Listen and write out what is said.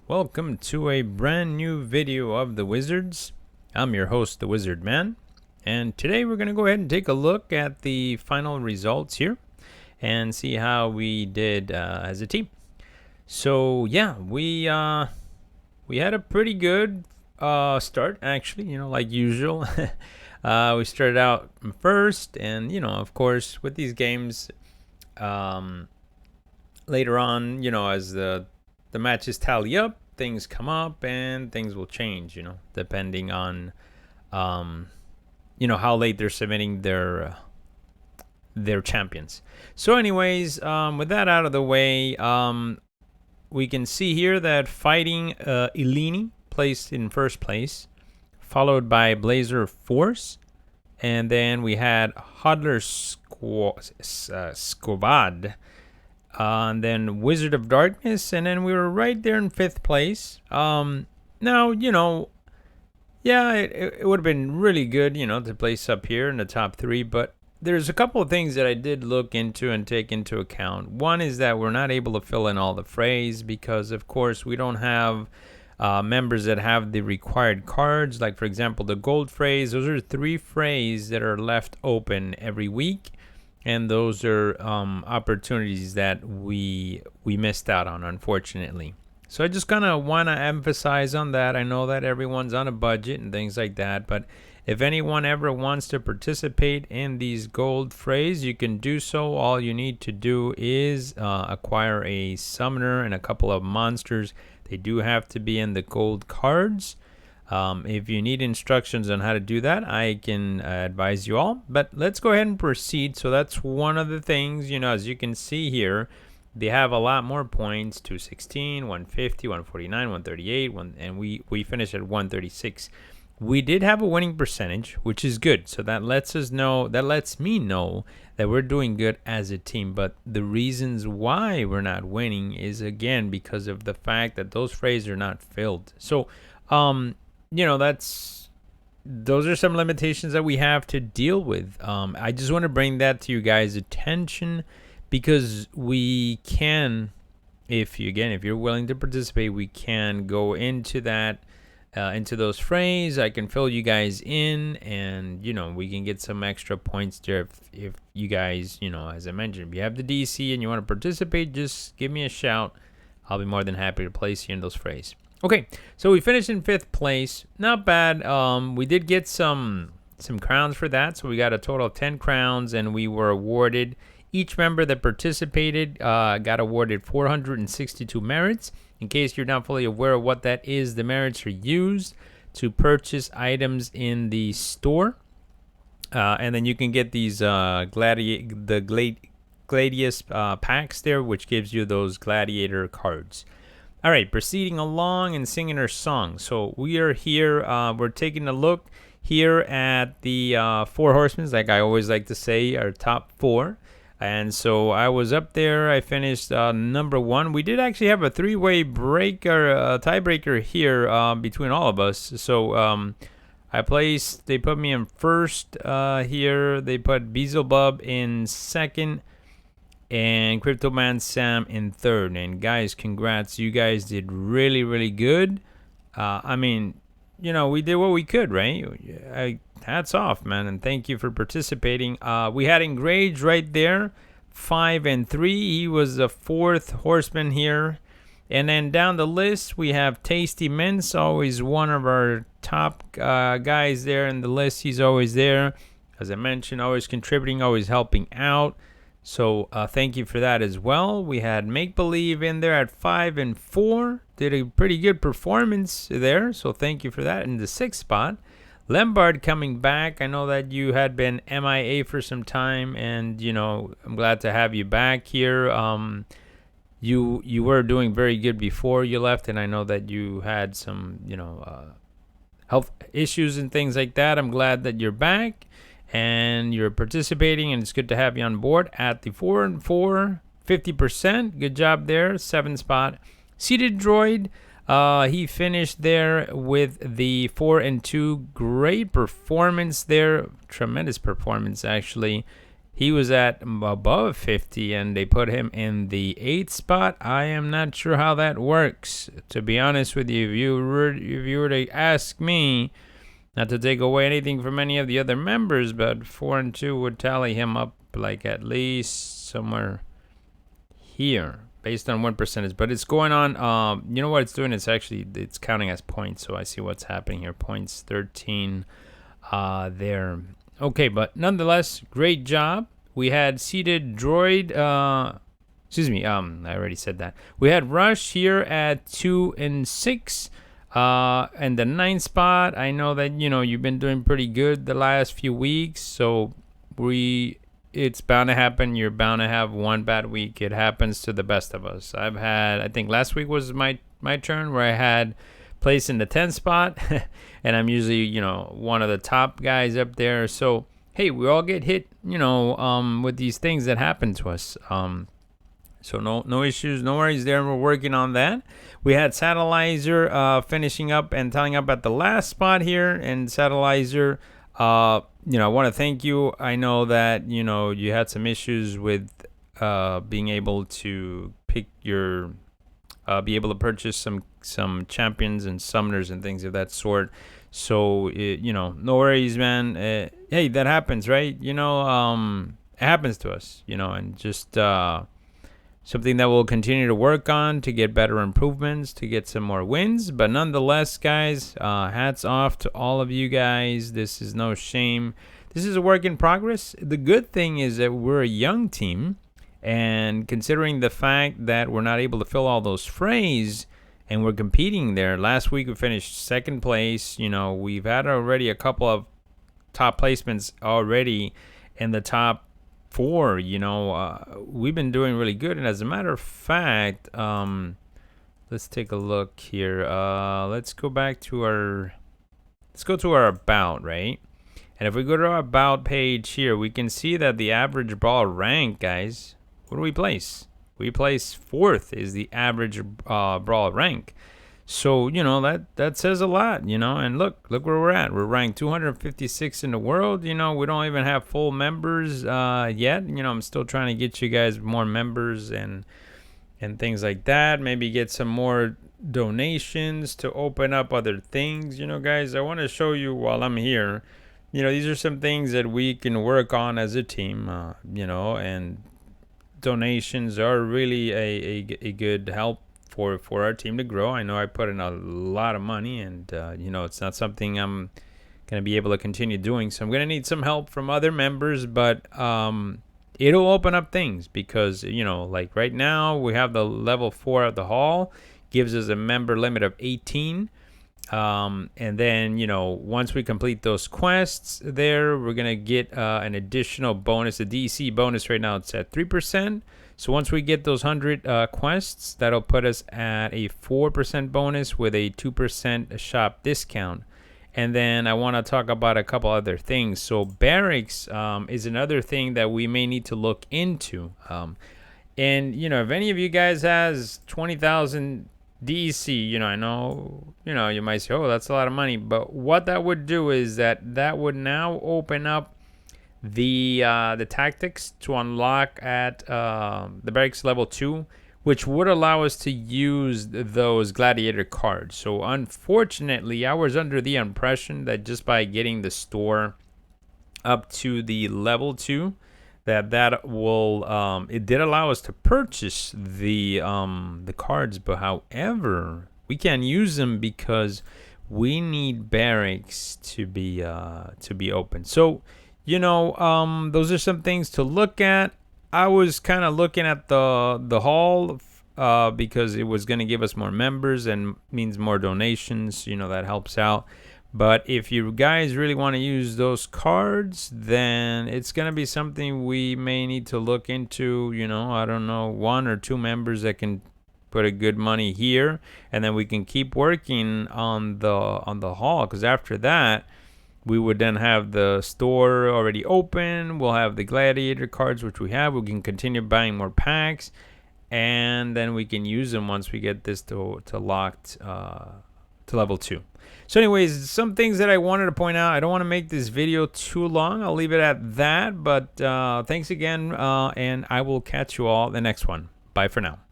Welcome to a brand new video of the Wizards. I'm your host, the Wizard Man, and today we're going to go ahead and take a look at the final results here and see how we did as a team. So yeah, we had a pretty good start, actually, like usual. We started out first, and of course, with these games, later on, as the matches tally up, things come up and things will change, depending on how late they're submitting their champions. So anyways, with that out of the way, we can see here that Fighting Eleni placed in first place, followed by Blazer Force, and then we had Hodler Squad, and then Wizard of Darkness, and then we were right there in fifth place. Now, it would have been really good, to place up here in the top three, but there's a couple of things that I did look into and take into account. One is that we're not able to fill in all the phrase because, of course, we don't have members that have the required cards. Like, for example, the gold phrase. Those are 3 phrases that are left open every week. And those are opportunities that we missed out on, unfortunately. So I just kind of want to emphasize on that. I know that everyone's on a budget and things like that, but if anyone ever wants to participate in these gold phrases, you can do so. All you need to do is acquire a summoner and a couple of monsters. They do have to be in the gold cards. If you need instructions on how to do that, I can advise you all. But let's go ahead and proceed. So that's one of the things, as you can see here, they have a lot more points: 216, 150, 149, 138, and we finished at 136. We did have a winning percentage, which is good. So that lets me know that we're doing good as a team. But the reasons why we're not winning is, again, because of the fact that those phrases are not filled. So, those are some limitations that we have to deal with. I just want to bring that to you guys' attention because we can, if you're willing to participate, we can go into that, into those phrases. I can fill you guys in, and we can get some extra points there if you guys, as I mentioned, if you have the DC and you want to participate, just give me a shout. I'll be more than happy to place you in those phrases. Okay, so we finished in 5th place. Not bad. We did get some crowns for that. So we got a total of 10 crowns, and we were awarded, each member that participated got awarded 462 merits. In case you're not fully aware of what that is, the merits are used to purchase items in the store. And then you can get these Gladius packs there, which gives you those gladiator cards. All right, proceeding along and singing our song. So we are here. We're taking a look here at the 4 horsemen, like I always like to say, our top 4. And so I was up there. I finished number 1. We did actually have a 3-way tiebreaker here between all of us. So they put me in first here. They put Beelzebub in second, and Cryptoman Sam in third. And guys, congrats, you guys did really, really good. We did what we could, right? Hats off, man, and thank you for participating. We had Engrage right there, 5 and 3. He was the 4th horseman here. And then down the list, we have Tasty Mints, always one of our top guys there in the list. He's always there, as I mentioned, always contributing, always helping out. So thank you for that as well. We had Make Believe in there at 5 and 4. Did a pretty good performance there, so thank you for that. In the 6th spot, Lembard coming back. I know that you had been MIA for some time, and I'm glad to have you back here. You were doing very good before you left, and I know that you had some health issues and things like that. I'm glad that you're back and you're participating, and it's good to have you on board at the 4 and 4, 50%. Good job there. 7th spot, Seated Droid. He finished there with the 4 and 2. Great performance there. Tremendous performance, actually. He was at above 50, and they put him in the 8th spot. I am not sure how that works, to be honest with you. If you were to ask me, not to take away anything from any of the other members, but 4 and 2 would tally him up like at least somewhere here, based on 1%. But it's going on. You know what it's doing? It's counting as points. So I see what's happening here. Points 13 there. Okay, but nonetheless, great job. We had seated droid. Excuse me. I already said that. We had Rush here at 2 and 6. And the 9th spot. I know that you've been doing pretty good the last few weeks. So it's bound to happen. You're bound to have one bad week. It happens to the best of us. I think last week was my turn where I had place in the 10th spot, and I'm usually one of the top guys up there. So hey, we all get hit with these things that happen to us. So no issues, no worries there. We're working on that. We had Satellizer finishing up and tying up at the last spot here. And Satellizer, I want to thank you. I know that you had some issues with being able to pick your be able to purchase some champions and summoners and things of that sort. So no worries, man. Hey, that happens, right? It happens to us, and just something that we'll continue to work on to get better improvements, to get some more wins. But nonetheless, guys, hats off to all of you guys. This is no shame. This is a work in progress. The good thing is that we're a young team. And considering the fact that we're not able to fill all those frays and we're competing there, last week we finished 2nd place. We've had already a couple of top placements already in the top 4. We've been doing really good. And as a matter of fact, let's take a look here. Let's go to our about, right? And if we go to our about page here, we can see that the average brawl rank, guys, what do we place? We place 4th is the average brawl rank. So, that says a lot, and look where we're at. We're ranked 256 in the world. We don't even have full members yet. I'm still trying to get you guys more members and things like that. Maybe get some more donations to open up other things. Guys, I want to show you while I'm here. These are some things that we can work on as a team, and donations are really a good help for our team to grow. I know I put in a lot of money, and it's not something I'm going to be able to continue doing. So I'm going to need some help from other members, but it'll open up things because, like right now we have the level 4 of the hall, gives us a member limit of 18. And then, once we complete those quests there, we're going to get an additional bonus. The DC bonus right now, it's at 3%. So once we get those 100 quests, that'll put us at a 4% bonus with a 2% shop discount. And then I want to talk about a couple other things. So barracks is another thing that we may need to look into. And, if any of you guys has 20,000 DEC, I know, you might say, oh, that's a lot of money. But what that would do is that would now open up the tactics to unlock at the barracks level 2, which would allow us to use those gladiator cards. So unfortunately, I was under the impression that just by getting the store up to the level 2, that will it did allow us to purchase the cards, but however we can't use them because we need barracks to be open. So those are some things to look at. I was kind of looking at the hall because it was going to give us more members and means more donations. That helps out. But if you guys really want to use those cards, then it's going to be something we may need to look into. I don't know, 1 or 2 members that can put a good money here, and then we can keep working on the hall. Because after that, we would then have the store already open. We'll have the gladiator cards, which we have. We can continue buying more packs, and then we can use them once we get this to locked to level 2. So anyways, some things that I wanted to point out. I don't want to make this video too long. I'll leave it at that. But thanks again, and I will catch you all the next one. Bye for now.